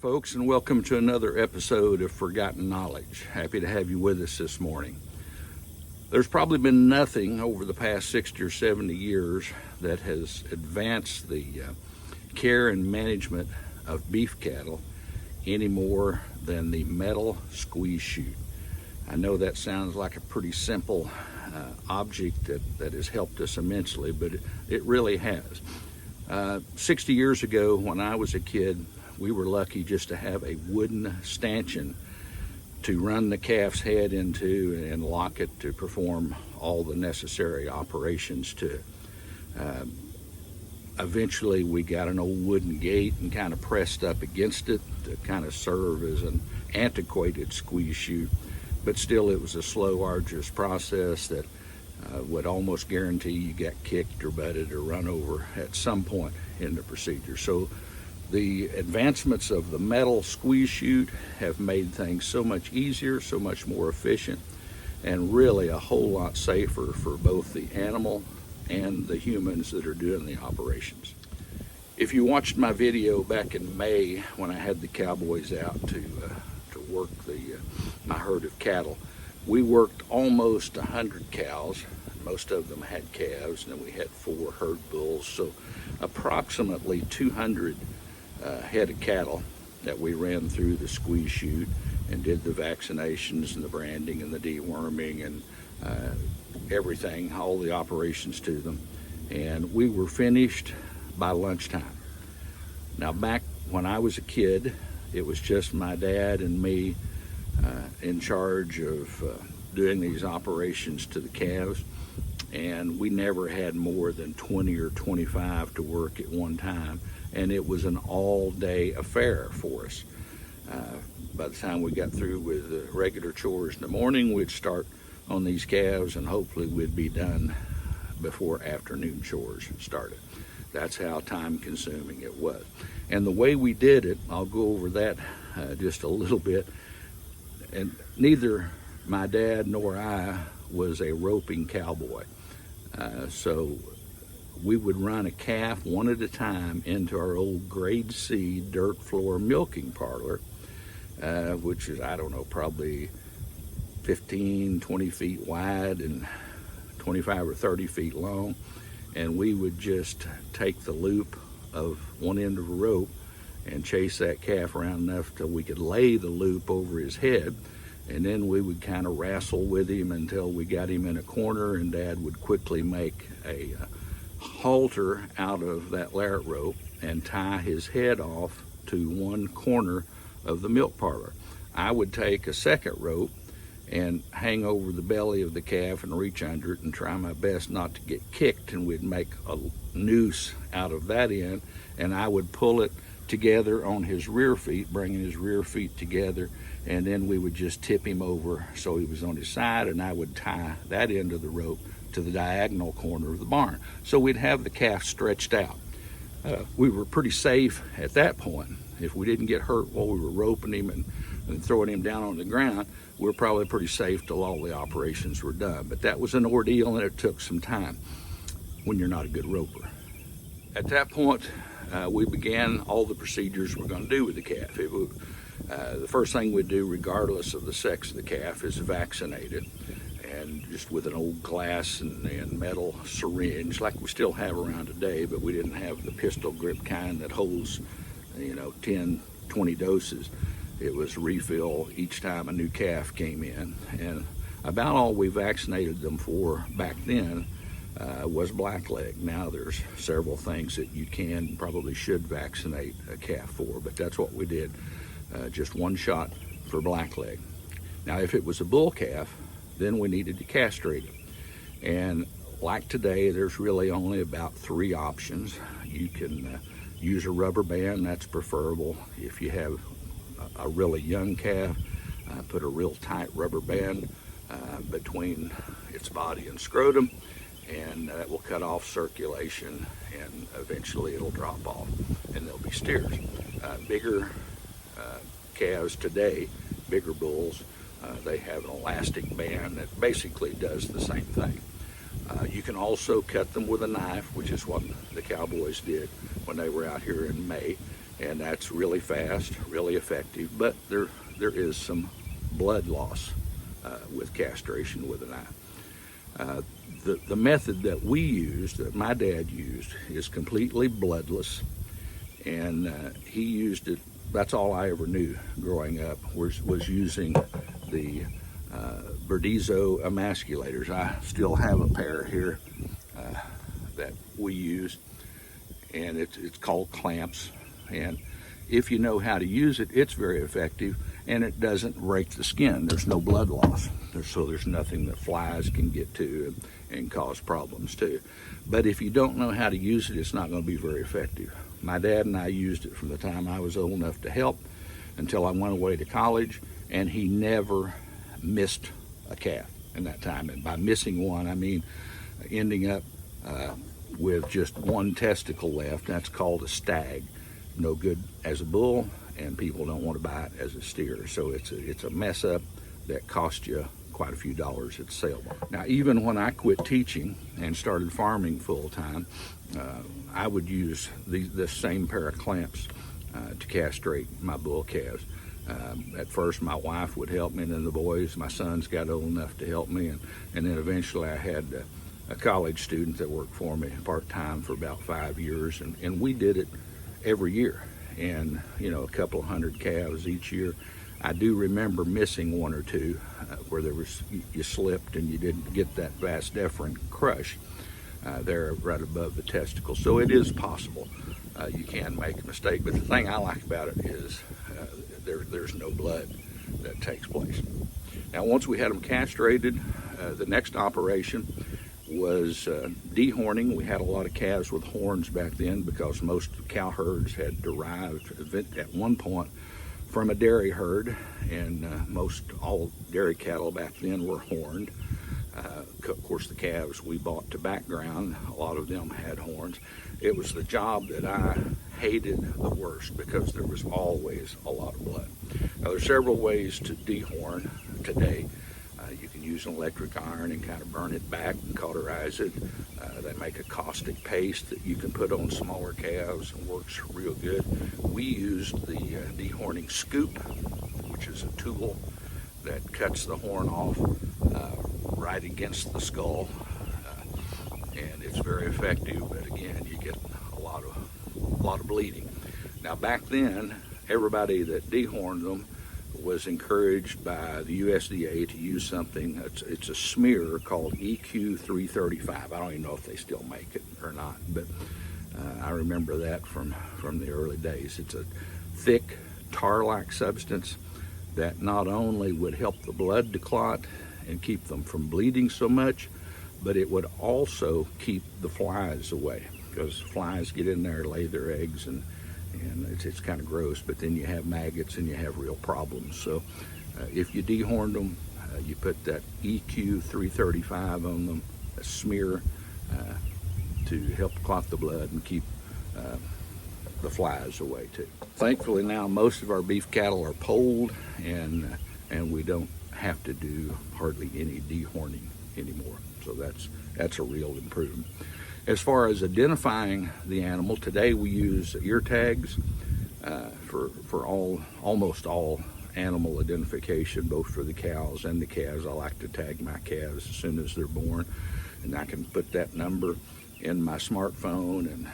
folks, and welcome to another episode of Forgotten Knowledge. Happy to have you with us this morning. There's probably been nothing over the past 60 or 70 years that has advanced the care and management of beef cattle any more than the metal squeeze chute. I know that sounds like a pretty simple object that has helped us immensely, but it really has. 60 years ago, when I was a kid, we were lucky just to have a wooden stanchion to run the calf's head into and lock it to perform all the necessary operations to it. Eventually, we got an old wooden gate and kind of pressed up against it to kind of serve as an antiquated squeeze chute, but still it was a slow, arduous process that would almost guarantee you got kicked or butted or run over at some point in the procedure. So the advancements of the metal squeeze chute have made things so much easier, so much more efficient, and really a whole lot safer for both the animal and the humans that are doing the operations. If you watched my video back in May when I had the cowboys out to work my herd of cattle, we worked almost 100 cows. Most of them had calves, and then we had 4 herd bulls, so approximately 200 head of cattle that we ran through the squeeze chute and did the vaccinations and the branding and the deworming and everything, all the operations to them. And we were finished by lunchtime. Now, back when I was a kid, it was just my dad and me in charge of doing these operations to the calves, and we never had more than 20 or 25 to work at one time, and it was an all-day affair for us. By the time we got through with the regular chores in the morning, we'd start on these calves, and hopefully we'd be done before afternoon chores started. That's how time-consuming it was. And the way we did it, I'll go over that just a little bit, and neither my dad nor I was a roping cowboy. So we would run a calf one at a time into our old grade C dirt floor milking parlor, which is, I don't know, probably 15, 20 feet wide and 25 or 30 feet long. And we would just take the loop of one end of a rope and chase that calf around enough till we could lay the loop over his head. And then we would kind of wrestle with him until we got him in a corner, and Dad would quickly make a halter out of that lariat rope and tie his head off to one corner of the milk parlor. I would take a second rope and hang over the belly of the calf and reach under it and try my best not to get kicked, and we'd make a noose out of that end, and I would pull it together on his rear feet, bringing his rear feet together, and then we would just tip him over so he was on his side, and I would tie that end of the rope to the diagonal corner of the barn. So we'd have the calf stretched out. We were pretty safe at that point. If we didn't get hurt while we were roping him and throwing him down on the ground, we were probably pretty safe till all the operations were done. But that was an ordeal, and it took some time when you're not a good roper. At that point, we began all the procedures we're going to do with the calf. The first thing we'd do, regardless of the sex of the calf, is vaccinate it, and just with an old glass and metal syringe like we still have around today, but we didn't have the pistol grip kind that holds 10, 20 doses. It was refill each time a new calf came in, and about all we vaccinated them for back then was blackleg. Now there's several things that you can and probably should vaccinate a calf for, but that's what we did. Just one shot for blackleg. Now, if it was a bull calf, then we needed to castrate it. And like today, there's really only about 3 options. You can use a rubber band, that's preferable. If you have a really young calf, put a real tight rubber band between its body and scrotum, and that will cut off circulation, and eventually it'll drop off and there'll be steers. Bigger calves today, bigger bulls, they have an elastic band that basically does the same thing. You can also cut them with a knife, which is what the cowboys did when they were out here in May. and that's really fast, really effective, but there is some blood loss with castration with an eye. The method that we used, that my dad used, is completely bloodless, and he used it. That's all I ever knew growing up was using the Verdezo emasculators. I still have a pair here that we use, and it's called clamps. And if you know how to use it, it's very effective, and it doesn't break the skin. There's no blood loss, so there's nothing that flies can get to and cause problems to. But if you don't know how to use it, it's not going to be very effective. My dad and I used it from the time I was old enough to help until I went away to college, and he never missed a calf in that time. And by missing one, I mean ending up with just one testicle left. That's called a stag. No good as a bull, and people don't want to buy it as a steer. So it's a mess up that cost you quite a few dollars at the sale barn. Now, even when I quit teaching and started farming full time, I would use this same pair of clamps to castrate my bull calves. At first, my wife would help me, and then the boys, my sons, got old enough to help me, and then eventually I had a college student that worked for me part-time for about 5 years, and we did it every year, and a couple of hundred calves each year. I do remember missing one or two where you slipped and you didn't get that vas deferens crush there right above the testicle. So it is possible. You can make a mistake, but the thing I like about it is there's no blood that takes place. Now, once we had them castrated, the next operation was dehorning. We had a lot of calves with horns back then because most cow herds had derived at one point from a dairy herd, and most all dairy cattle back then were horned. Of course, the calves we bought to background, a lot of them had horns. It was the job that I hated the worst because there was always a lot of blood. Now, there's several ways to dehorn today. You can use an electric iron and kind of burn it back and cauterize it. They make a caustic paste that you can put on smaller calves and works real good. We used the dehorning scoop, which is a tool that cuts the horn off right against the skull, and it's very effective. But again, you get a lot of bleeding. Now, back then, everybody that dehorned them was encouraged by the USDA to use something. It's a smear called EQ 335. I don't even know if they still make it or not, but I remember that from the early days. It's a thick tar-like substance that not only would help the blood to clot and keep them from bleeding so much, but it would also keep the flies away, because flies get in there, lay their eggs, and it's kind of gross, but then you have maggots and you have real problems. So if you dehorned them, you put that EQ 335 on them, a smear to help clot the blood and keep the flies away too. Thankfully now most of our beef cattle are polled, and we don't have to do hardly any dehorning anymore. So that's a real improvement. As far as identifying the animal, today we use ear tags for almost all animal identification, both for the cows and the calves. I like to tag my calves as soon as they're born, and I can put that number in my smartphone and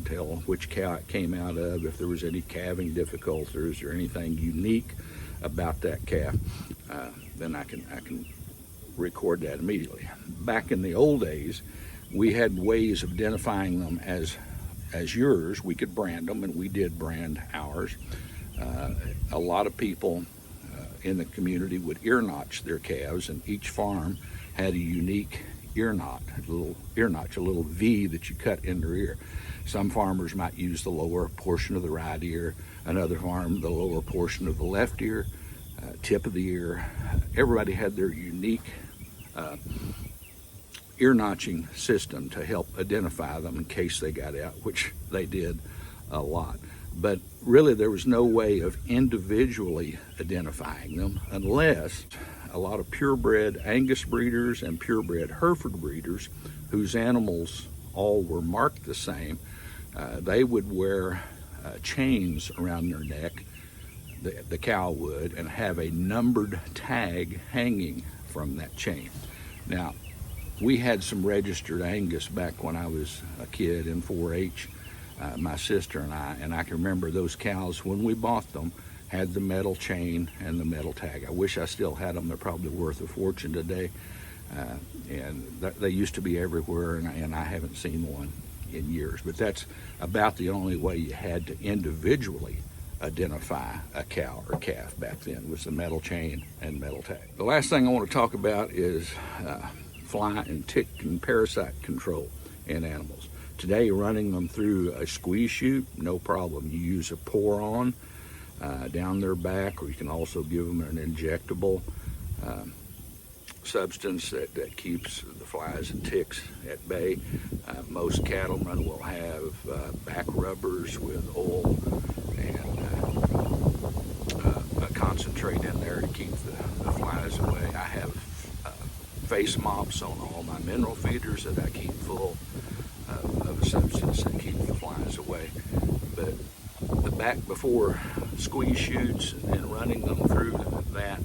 tell which cow it came out of, if there was any calving difficulties or anything unique about that calf, then I can record that immediately. Back in the old days, we had ways of identifying them as yours. We could brand them, and we did brand ours. A lot of people in the community would ear notch their calves, and each farm had a unique ear notch, a little V that you cut in their ear. Some farmers might use the lower portion of the right ear, another farm the lower portion of the left ear, tip of the ear. Everybody had their unique ear notching system to help identify them in case they got out, which they did a lot. But really there was no way of individually identifying them unless a lot of purebred Angus breeders and purebred Hereford breeders, whose animals all were marked the same, they would wear chains around their neck, the cow would, and have a numbered tag hanging from that chain. Now, we had some registered Angus back when I was a kid in 4-H, my sister and I can remember those cows when we bought them had the metal chain and the metal tag. I wish I still had them. They're probably worth a fortune today. And they used to be everywhere, and I haven't seen one in years. But that's about the only way you had to individually identify a cow or calf back then, was the metal chain and metal tag. The last thing I want to talk about is fly and tick and parasite control in animals. Today, running them through a squeeze chute, no problem. You use a pour-on down their back, or you can also give them an injectable substance that keeps the flies and ticks at bay. Most cattlemen will have back rubbers with oil and a concentrate in there to keep the flies away. I have face mops on all my mineral feeders that I keep full of a substance that keeps the flies away. But the back before squeeze chutes and running them through that,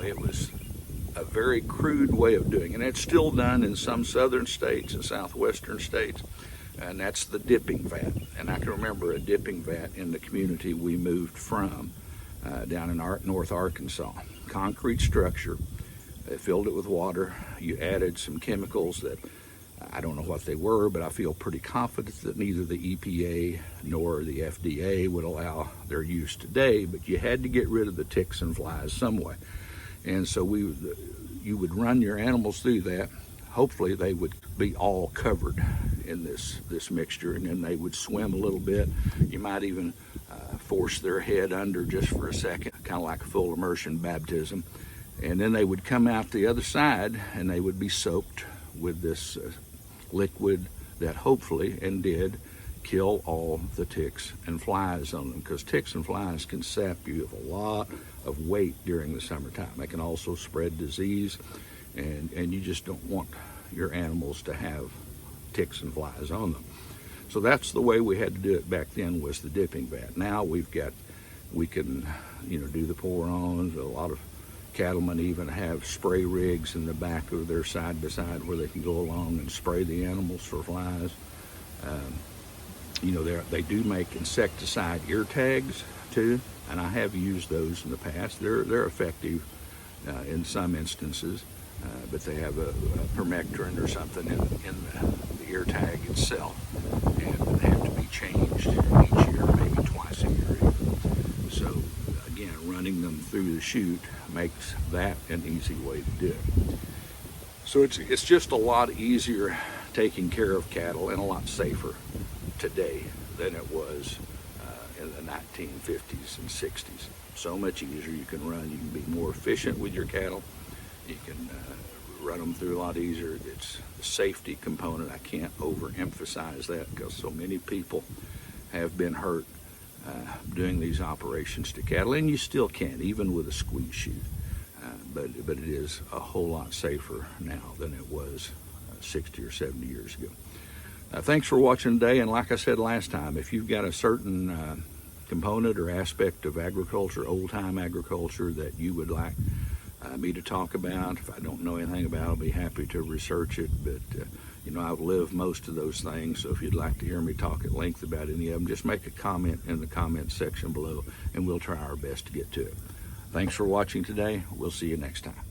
it was a very crude way of doing it. And it's still done in some southern states and southwestern states, and that's the dipping vat. And I can remember a dipping vat in the community we moved from down in North Arkansas. Concrete structure. They filled it with water. You added some chemicals that I don't know what they were, but I feel pretty confident that neither the EPA nor the FDA would allow their use today, but you had to get rid of the ticks and flies some way. And so you would run your animals through that. Hopefully they would be all covered in this mixture, and then they would swim a little bit. You might even force their head under just for a second, kind of like a full immersion baptism. And then they would come out the other side, and they would be soaked with this liquid that hopefully, and did, kill all the ticks and flies on them, because ticks and flies can sap you of a lot of weight during the summertime. They can also spread disease, and you just don't want your animals to have ticks and flies on them. So that's the way we had to do it back then, was the dipping vat. Now we can do the pour-ons. A lot of cattlemen even have spray rigs in the back of their side-by-side where they can go along and spray the animals for flies. They do make insecticide ear tags too, and I have used those in the past. They're effective in some instances, but they have a permectin or something in the ear tag itself, and they have to be changed each year, maybe twice a year even. So again, running them through the chute makes that an easy way to do it. So it's just a lot easier taking care of cattle, and a lot safer today than it was in the 1950s and 60s. So much easier. You can run, you can be more efficient with your cattle. You can run them through a lot easier. It's the safety component. I can't overemphasize that, because so many people have been hurt doing these operations to cattle, and you still can, even with a squeeze chute. But it is a whole lot safer now than it was 60 or 70 years ago. Thanks for watching today, and like I said last time, if you've got a certain component or aspect of agriculture, old-time agriculture, that you would like me to talk about, if I don't know anything about it, I'll be happy to research it. But I've lived most of those things, so if you'd like to hear me talk at length about any of them, just make a comment in the comment section below, and we'll try our best to get to it. Thanks for watching today. We'll see you next time.